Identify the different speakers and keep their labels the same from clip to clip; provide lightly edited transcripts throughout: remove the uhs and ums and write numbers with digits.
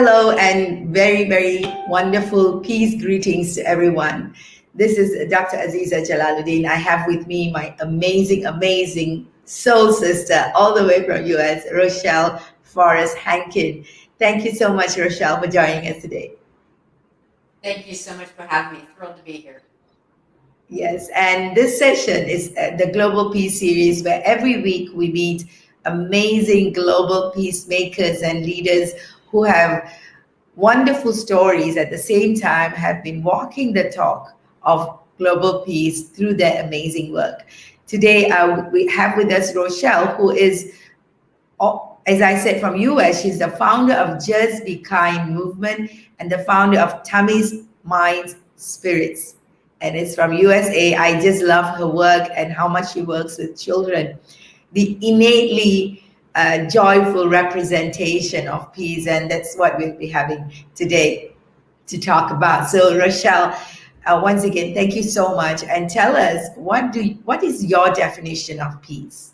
Speaker 1: Hello and very, very wonderful peace greetings to everyone. This is Dr. Azeeza Jalaludeen. I have with me my amazing, amazing soul sister all the way from US, Rochelle Forrest Hankin. Thank you so much, Rochelle, for joining us today.
Speaker 2: Thank you so much for having me. Thrilled to be here.
Speaker 1: Yes, and this session is the Global Peace Series where every week we meet amazing global peacemakers and leaders who have wonderful stories at the same time have been walking the talk of global peace through their amazing work. Today, we have with us Rochelle, who is, as I said, from US. She's the founder of Just Be Kind movement and the founder of Tummies, Minds, Spirits. And it's from USA. I just love her work and how much she works with children. The innately joyful representation of peace, and that's what we'll be having today to talk about. So, Rochelle, once again, thank you so much, and tell us what is your definition of peace?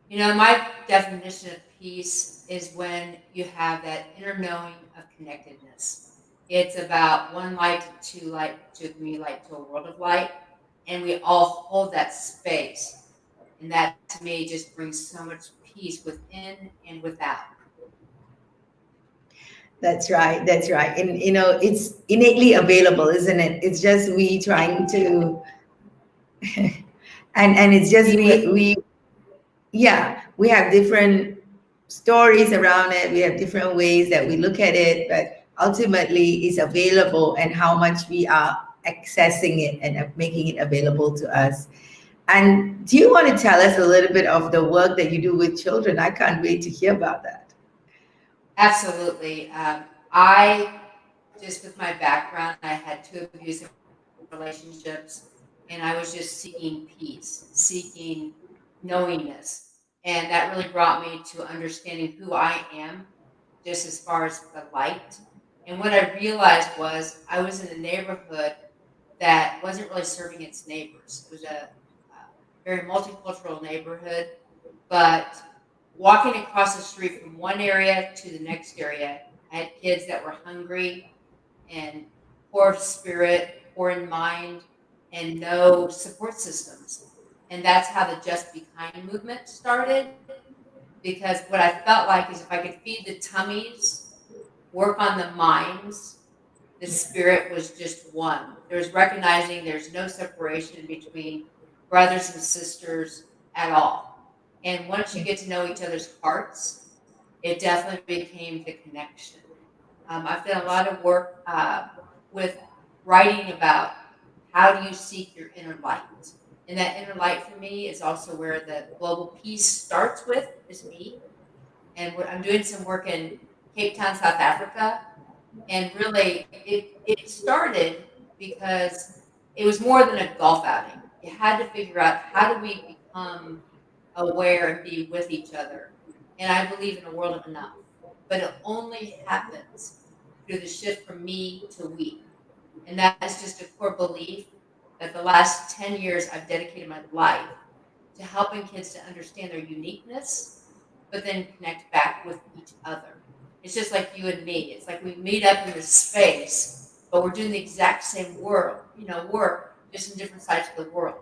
Speaker 2: You know, my definition of peace is when you have that inner knowing of connectedness. It's about one light to two light to a community light to a world of light, and we all hold that space. And that to me just brings so much peace within and without.
Speaker 1: That's right. That's right. And it's innately available, isn't it? It's just we trying to, and it's just
Speaker 2: Be with
Speaker 1: we yeah, we have different stories around it. We have different ways that we look at it, but ultimately it's available and how much we are accessing it and making it available to us. And do you want to tell us a little bit of the work that you do with children? I can't wait to hear about that.
Speaker 2: absolutely. I just with my background, I had two abusive relationships, and I was just seeking peace, seeking knowingness. And that really brought me to understanding who I am, just as far as the light. And what I realized was I was in a neighborhood that wasn't really serving its neighbors. It was a very multicultural neighborhood, but walking across the street from one area to the next area, I had kids that were hungry and poor of spirit, poor in mind, and no support systems. And that's how the Just Be Kind movement started. Because what I felt like is if I could feed the tummies, work on the minds, the spirit was just one. There was recognizing there's no separation between brothers and sisters at all. And once you get to know each other's hearts, it definitely became the connection. I've done a lot of work with writing about how do you seek your inner light. And that inner light for me is also where the global peace starts with, is me. And I'm doing some work in Cape Town, South Africa. And really, it started because it was more than a golf outing. You had to figure out how do we become aware and be with each other. And I believe in a world of enough. But it only happens through the shift from me to we. And that is just a core belief that the last 10 years I've dedicated my life to helping kids to understand their uniqueness, but then connect back with each other. It's just like you and me. It's like we meet up in this space, but we're doing the exact same work, just in different sides of the world.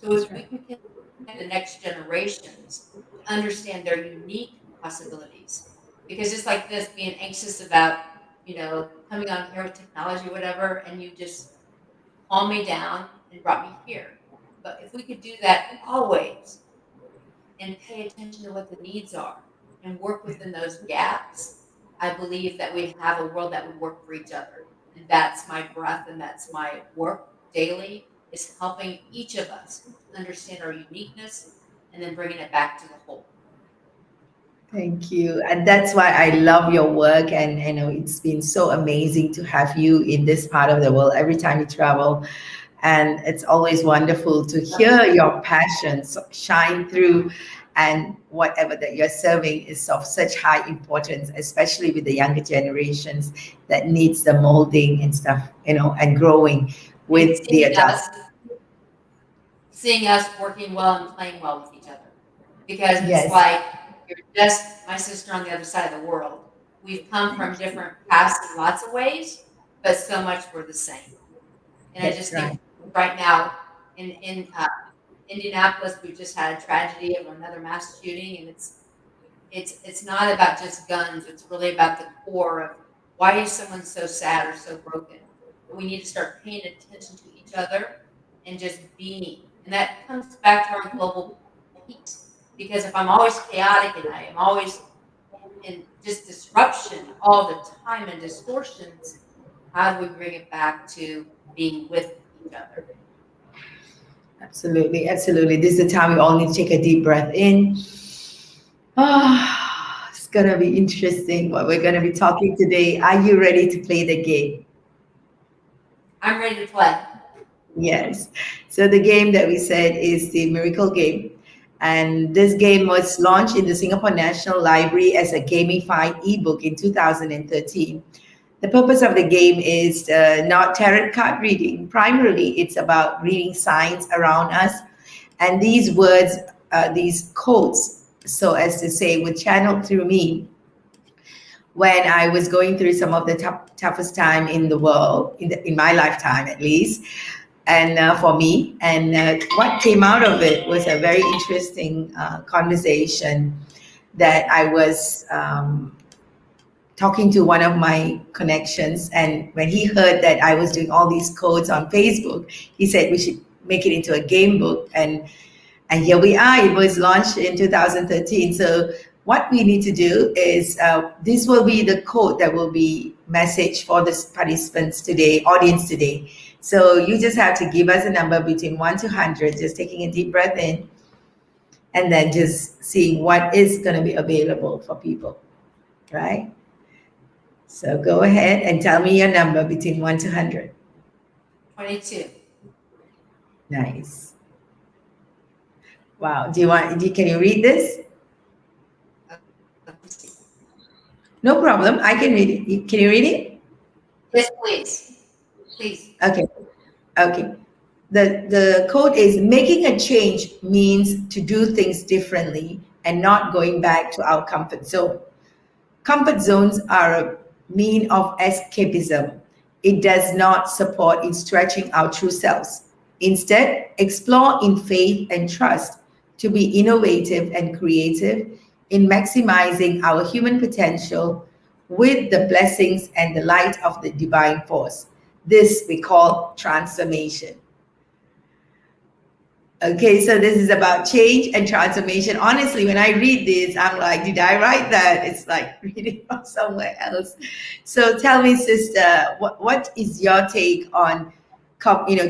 Speaker 2: So
Speaker 1: That's
Speaker 2: if we
Speaker 1: right.
Speaker 2: can connect the next generations to understand their unique possibilities, because just like this, being anxious about, coming on here with technology, whatever, and you just calmed me down and brought me here. But if we could do that always and pay attention to what the needs are and work within those gaps, I believe that we have a world that would work for each other. And that's my breath and that's my work daily is helping each of us understand our uniqueness and then bringing it back to the whole.
Speaker 1: Thank you. And that's why I love your work. And it's been so amazing to have you in this part of the world every time you travel. And it's always wonderful to hear your passions shine through, and whatever that you're serving is of such high importance, especially with the younger generations that needs the molding and stuff, and growing
Speaker 2: And
Speaker 1: with the adults.
Speaker 2: seeing us working well and playing well with each other. Because it's
Speaker 1: Yes.
Speaker 2: like you're just my sister on the other side of the world. We've come from different paths in lots of ways, but so much we're the same. And I
Speaker 1: That's
Speaker 2: just
Speaker 1: right.
Speaker 2: think right now in Indianapolis, we've just had a tragedy of another mass shooting, and it's not about just guns. It's really about the core of why is someone so sad or so broken. And we need to start paying attention to each other and just being. And that comes back to our global peace. Because if I'm always chaotic and I am always in just disruption all the time and distortions, how do we bring it back to being with each other?
Speaker 1: Absolutely, absolutely. This is the time we all need to take a deep breath in. Ah, it's gonna be interesting what we're gonna be talking today. Are you ready to play the game?
Speaker 2: I'm ready to play.
Speaker 1: Yes. So the game that we said is the Miracle Game. And this game was launched in the Singapore National Library as a gamified ebook in 2013. The purpose of the game is not tarot card reading. Primarily, it's about reading signs around us. And these words, these quotes, so as to say, were channeled through me when I was going through some of the toughest time in the world, in my lifetime at least, and for me. And what came out of it was a very interesting conversation that I was talking to one of my connections. And when he heard that I was doing all these codes on Facebook, he said we should make it into a game book. And here we are. It was launched in 2013. So what we need to do is this will be the code that will be message for the participants today, audience today. So you just have to give us a number between 1 to 100, just taking a deep breath in, and then just seeing what is going to be available for people, right? So go ahead and tell me your number between 1 to 100.
Speaker 2: 22.
Speaker 1: Nice. Wow. Can you read this?
Speaker 2: Let me see.
Speaker 1: No problem. I can read it. Can you read it?
Speaker 2: Yes, please. Please.
Speaker 1: Okay. Okay. The code is making a change means to do things differently and not going back to our comfort zone. Comfort zones are a mean of escapism. It does not support in stretching our true selves. Instead, explore in faith and trust to be innovative and creative in maximizing our human potential with the blessings and the light of the divine force. This we call transformation. Okay, so this is about change and transformation. Honestly, when I read this, I'm like, did I write that? It's like reading from somewhere else. So tell me, sister, what is your take on,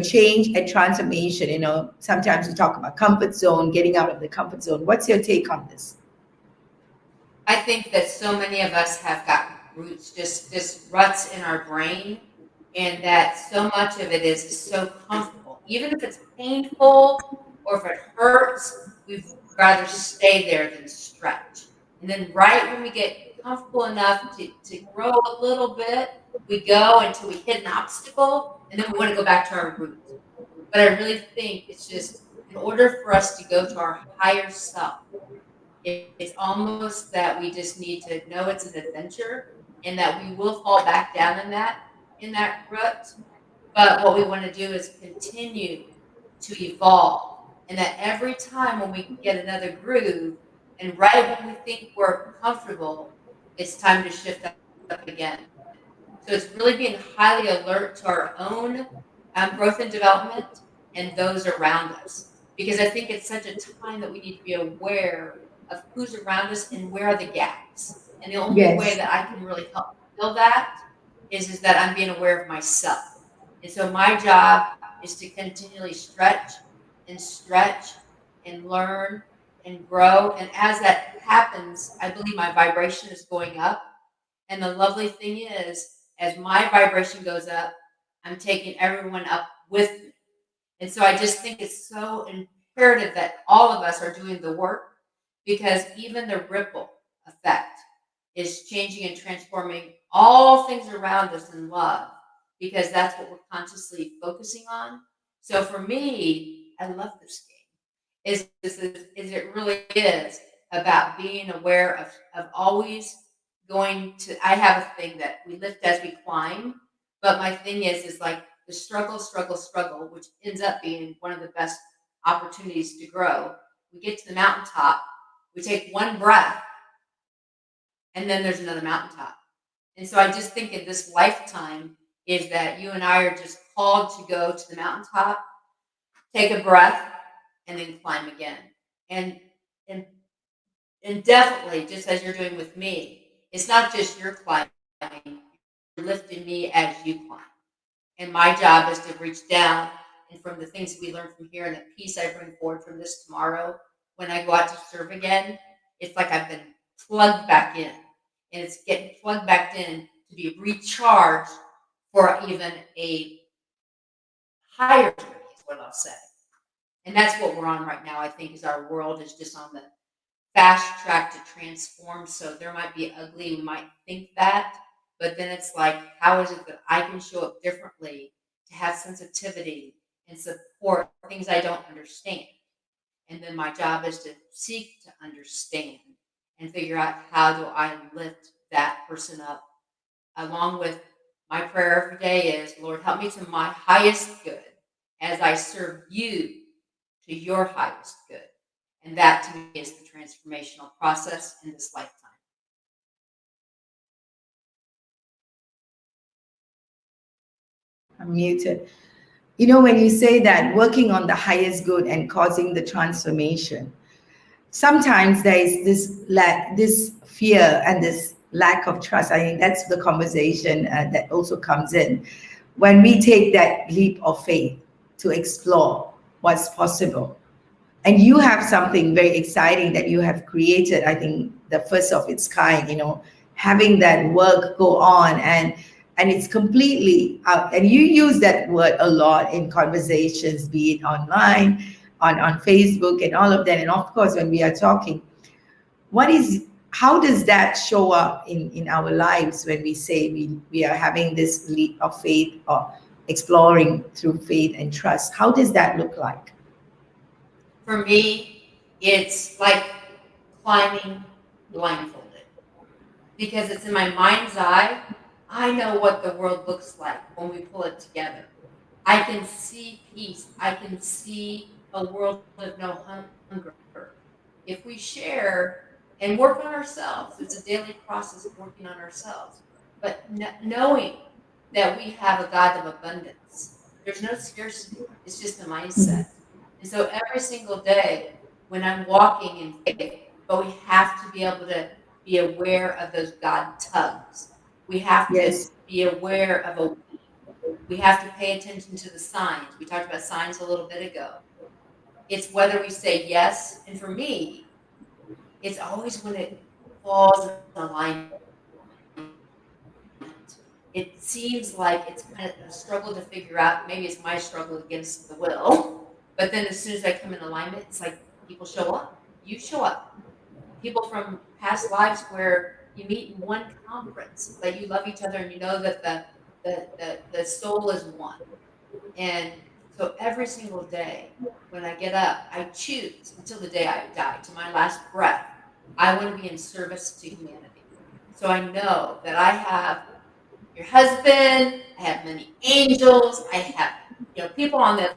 Speaker 1: change and transformation? Sometimes we talk about comfort zone, getting out of the comfort zone. What's your take on this?
Speaker 2: I think that so many of us have got roots, just ruts in our brain, and that so much of it is so comfortable. Even if it's painful or if it hurts, we'd rather stay there than stretch. And then right when we get comfortable enough to grow a little bit, we go until we hit an obstacle, and then we want to go back to our roots. But I really think it's just in order for us to go to our higher self, it's almost that we just need to know it's an adventure and that we will fall back down in that rut. But what we want to do is continue to evolve. And that every time when we get another groove, and right when we think we're comfortable, it's time to shift up again. So it's really being highly alert to our own growth and development and those around us. Because I think it's such a time that we need to be aware of who's around us and where are the gaps. And the only way
Speaker 1: Yes.
Speaker 2: that I can really help fill that is that I'm being aware of myself. And so my job is to continually stretch and learn and grow. And as that happens, I believe my vibration is going up. And the lovely thing is, as my vibration goes up, I'm taking everyone up with me. And so I just think it's so imperative that all of us are doing the work because even the ripple effect is changing and transforming all things around us in love because that's what we're consciously focusing on. So for me, I love this game. Is it really is about being aware of always going to, I have a thing that we lift as we climb, but my thing is like the struggle, which ends up being one of the best opportunities to grow. We get to the mountaintop, we take one breath, and then there's another mountaintop. And so I just think in this lifetime is that you and I are just called to go to the mountaintop, take a breath, and then climb again. And and and definitely, just as you're doing with me, it's not just you're climbing, you're lifting me as you climb. And my job is to reach down and from the things that we learn from here and the peace I bring forward from this tomorrow, when I go out to serve again, it's like I've been plugged back in. And it's getting plugged back in to be recharged for even a higher journey, is what I'll say. And that's what we're on right now, I think, is our world is just on the fast track to transform. So there might be ugly, we might think that, but then it's like, how is it that I can show up differently to have sensitivity and support things I don't understand? And then my job is to seek to understand and figure out how do I lift that person up, along with my prayer every day is, Lord, help me to my highest good as I serve you to your highest good. And that to me is the transformational process in this lifetime.
Speaker 1: I'm muted. You know, when you say that working on the highest good and causing the transformation, sometimes there is this fear and this lack of trust. I think that's the conversation that also comes in when we take that leap of faith to explore what's possible. And you have something very exciting that you have created, I think the first of its kind, having that work go on, and it's completely out, and you use that word a lot in conversations, be it online, on Facebook and all of that. And of course, when we are talking, how does that show up in our lives when we say we are having this leap of faith or exploring through faith and trust? How does that look like?
Speaker 2: For me, it's like climbing blindfolded because it's in my mind's eye. I know what the world looks like when we pull it together. I can see peace. I can see a world of no hunger. If we share and work on ourselves, it's a daily process of working on ourselves. But knowing that we have a God of abundance, there's no scarcity. It's just a mindset. And so every single day when I'm walking in faith, but we have to be able to be aware of those God tugs. We have to
Speaker 1: Yes.
Speaker 2: be aware of we have to pay attention to the signs. We talked about signs a little bit ago. It's whether we say yes. And for me, it's always when it falls in alignment. It seems like it's kind of a struggle to figure out. Maybe it's my struggle against the will. But then as soon as I come in alignment, it's like people show up. You show up. People from past lives where you meet in one conference, that you love each other and you know that the soul is one. And so every single day when I get up, I choose until the day I die, to my last breath, I want to be in service to humanity. So I know that I have your husband, I have many angels, I have people on the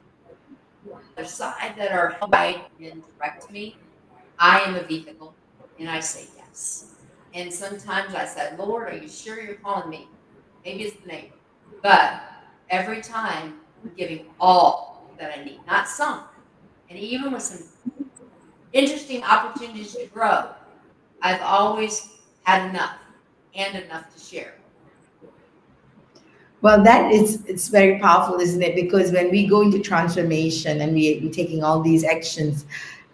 Speaker 2: other side that are guide and direct me. I am a vehicle and I say yes. And sometimes I said, Lord, are you sure you're calling me? Maybe it's the neighbor. But every time I'm giving all that I need, not some. And even with some interesting opportunities to grow, I've always had enough and enough to share.
Speaker 1: Well, it's very powerful, isn't it? Because when we go into transformation and we're taking all these actions,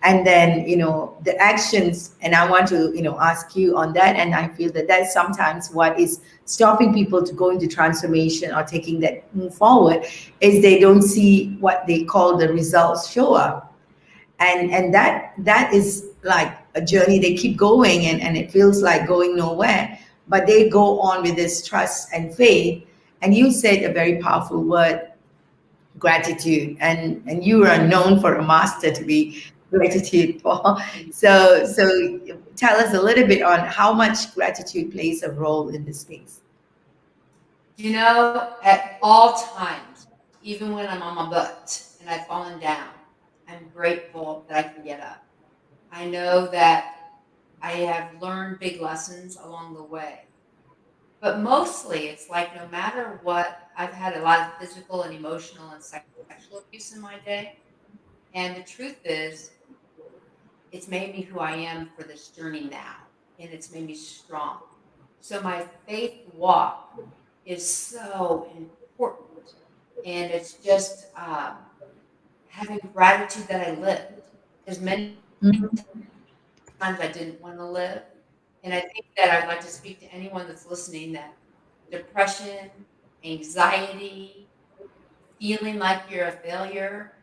Speaker 1: and then the actions, and I want to ask you on that, and I feel that that's sometimes what is stopping people to go into transformation or taking that move forward, is they don't see what they call the results show up, and that is like a journey. They keep going, and it feels like going nowhere, but they go on with this trust and faith. And you said a very powerful word, gratitude, and you are known for a master to be gratitude for. So tell us a little bit on how much gratitude plays a role in this space.
Speaker 2: At all times, even when I'm on my butt and I've fallen down, I'm grateful that I can get up. I know that I have learned big lessons along the way. But mostly, it's like no matter what, I've had a lot of physical and emotional and sexual abuse in my day. And the truth is, it's made me who I am for this journey now, and it's made me strong. So my faith walk is so important, and it's just having gratitude that I lived, because many
Speaker 1: Mhm.
Speaker 2: times I didn't want to live. And I think that I'd like to speak to anyone that's listening that depression, anxiety, feeling like you're a failure,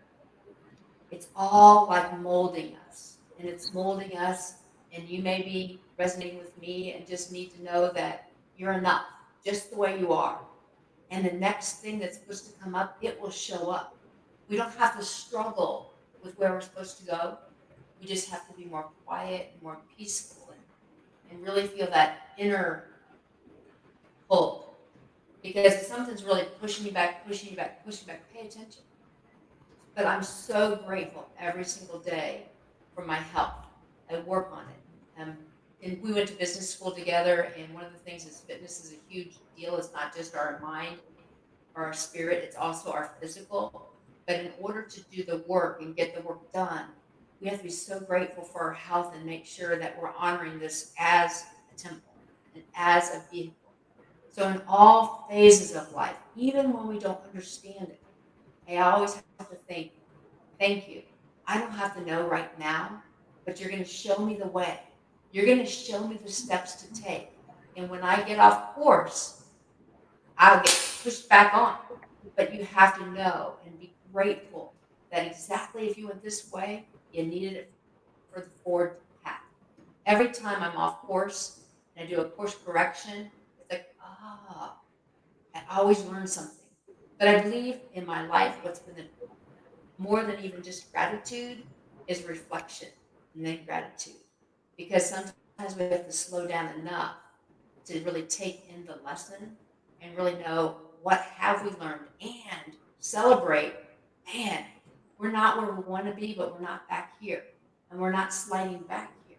Speaker 2: it's all like molding us. And it's molding us, and you may be resonating with me and just need to know that you're enough, just the way you are. And the next thing that's supposed to come up, it will show up. We don't have to struggle with where we're supposed to go. We just have to be more quiet and more peaceful, and really feel that inner pull. Because if something's really pushing you back, pushing you back, pushing you back, pay attention. But I'm so grateful every single day for my health. I work on it. And we went to business school together, and one of the things is fitness is a huge deal. It's not just our mind or our spirit, it's also our physical. But in order to do the work and get the work done, we have to be so grateful for our health and make sure that we're honoring this as a temple and as a vehicle. So in all phases of life, even when we don't understand it, I always have to think, thank you. I don't have to know right now, but you're going to show me the way. You're going to show me the steps to take. And when I get off course, I'll get pushed back on. But you have to know and be grateful that exactly if you went this way, you needed it for the forward path. Every time I'm off course and I do a course correction, it's like, I always learn something. But I believe in my life, what's been more than even just gratitude is reflection and then gratitude. Because sometimes we have to slow down enough to really take in the lesson and really know what have we learned and celebrate, man, we're not where we want to be, but we're not back here. And we're not sliding back here.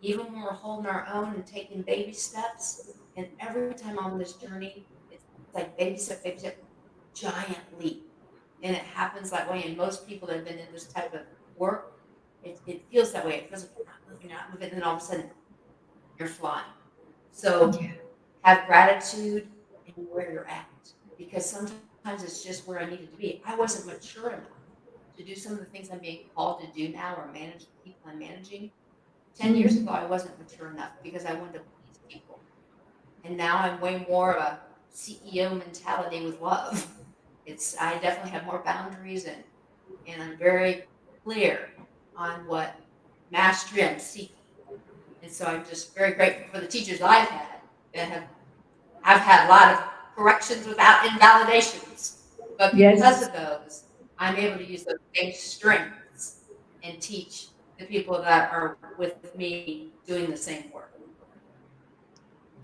Speaker 2: Even when we're holding our own and taking baby steps, and every time I'm on this journey, it's like baby step, giant leap. And it happens that way. And most people that have been in this type of work, it feels that way. It feels like you're not moving, and then all of a sudden you're flying. So
Speaker 1: Yeah.
Speaker 2: have gratitude in where you're at, because sometimes it's just where I needed to be. I wasn't mature enough to do some of the things I'm being called to do now or manage the people I'm managing. 10 years ago, I wasn't mature enough because I wanted to please people. And now I'm way more of a CEO mentality with love. I definitely have more boundaries, and I'm very clear on what mastery I'm seeking. And so I'm just very grateful for the teachers I've had that I've had a lot of corrections without invalidations. But because
Speaker 1: Yes.
Speaker 2: of those, I'm able to use those same strengths and teach the people that are with me doing the same work.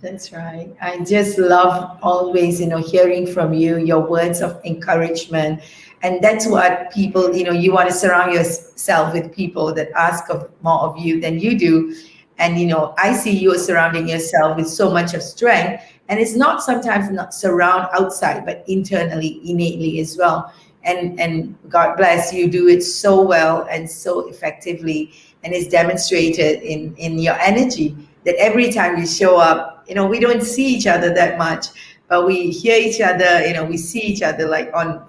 Speaker 1: That's right. I just love always, hearing from you, your words of encouragement. And that's what people, you want to surround yourself with people that ask of more of you than you do. And, I see you surrounding yourself with so much of strength. And it's not sometimes not surround outside, but internally, innately as well. And God bless you, do it so well and so effectively. And it's demonstrated in your energy that every time you show up, we don't see each other that much, but we hear each other, we see each other like on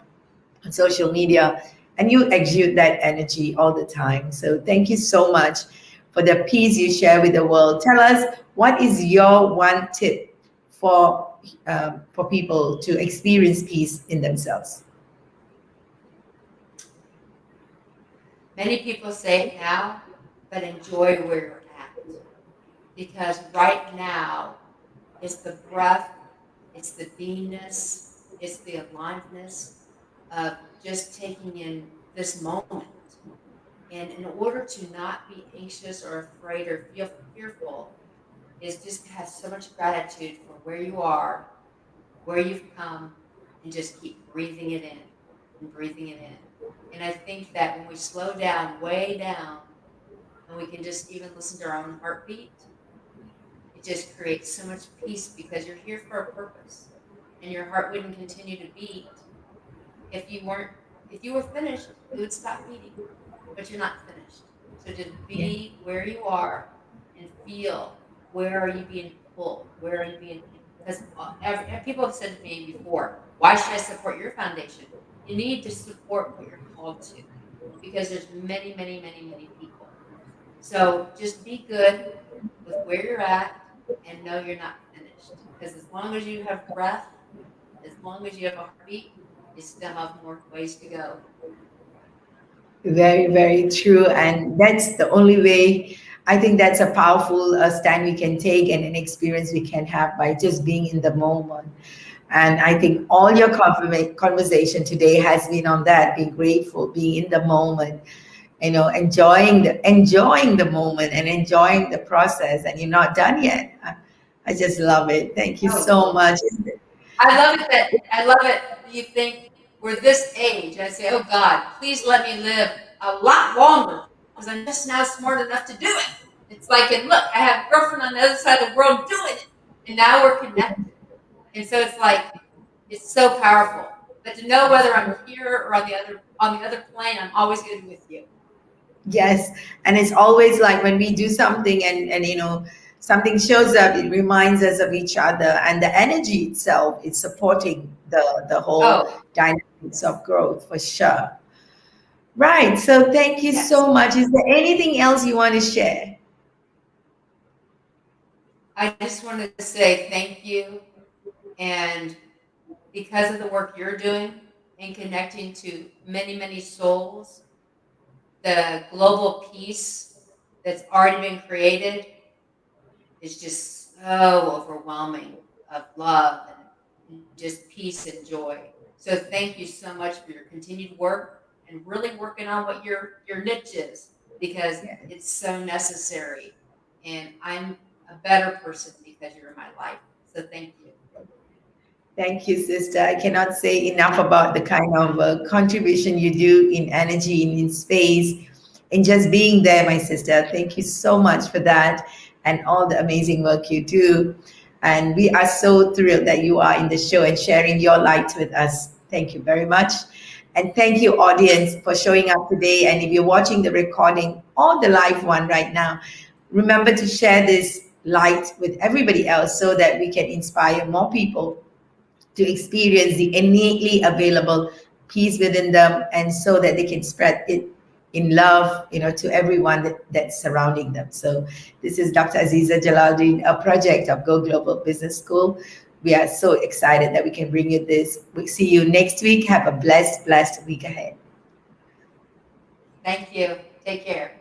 Speaker 1: social media, and you exude that energy all the time. So thank you so much for the peace you share with the world. Tell us, what is your one tip for people to experience peace in themselves?
Speaker 2: Many people say it now, but enjoy where you're at. Because right now is the breath, it's the beingness, it's the aliveness of just taking in this moment. And in order to not be anxious or afraid or feel fearful, is just to have so much gratitude for where you are, where you've come, and just keep breathing it in and breathing it in. And I think that when we slow down, way down, and we can just even listen to our own heartbeat, it just creates so much peace because you're here for a purpose. And your heart wouldn't continue to beat if you weren't, if you were finished, it would stop beating. But you're not finished. So just
Speaker 1: Yeah.
Speaker 2: be where you are and feel, where are you being pulled? Where are you being, because people have said to me before, why should I support your foundation? You need to support what you're called to because there's many, many, many, many people. So just be good with where you're at and know you're not finished. Because as long as you have breath, as long as you have a heartbeat, you still have more ways to go.
Speaker 1: Very, very true. And that's the only way. I think that's a powerful stand we can take and an experience we can have by just being in the moment. And I think all your conversation today has been on that, being grateful, being in the moment, enjoying the moment and enjoying the process. And you're not done yet. I just love it. Thank you
Speaker 2: Oh,
Speaker 1: so much.
Speaker 2: I love it. You think we're this age. I say, oh God, please let me live a lot longer because I'm just now smart enough to do it. It's like, and look, I have a girlfriend on the other side of the world doing it. And now we're connected. And so it's like, it's so powerful. But to know whether I'm here or on the other plane, I'm always going to be with you.
Speaker 1: Yes, and it's always like when we do something and something shows up, it reminds us of each other, and the energy itself is supporting the whole
Speaker 2: Oh,
Speaker 1: dynamics of growth for sure. Right. So thank you
Speaker 2: yes.
Speaker 1: so much. Is there anything else you want to share?
Speaker 2: I just wanted to say thank you. And because of the work you're doing and connecting to many, many souls, the global peace that's already been created is just so overwhelming of love and just peace and joy. So thank you so much for your continued work and really working on what your niche is because
Speaker 1: Yeah.
Speaker 2: it's so necessary. And I'm a better person because you're in my life. So thank you.
Speaker 1: Thank you, sister. I cannot say enough about the kind of contribution you do in energy, in space, in just being there, my sister. Thank you so much for that and all the amazing work you do. And we are so thrilled that you are in the show and sharing your light with us. Thank you very much. And thank you, audience, for showing up today. And if you're watching the recording or the live one right now, remember to share this light with everybody else so that we can inspire more people to experience the innately available peace within them and so that they can spread it in love to everyone that's surrounding them. So this is Dr. Azeeza Jalaludeen, a project of Go Global Business School. We are so excited that we can bring you this. We see you next week. Have a blessed week ahead.
Speaker 2: Thank you. Take care.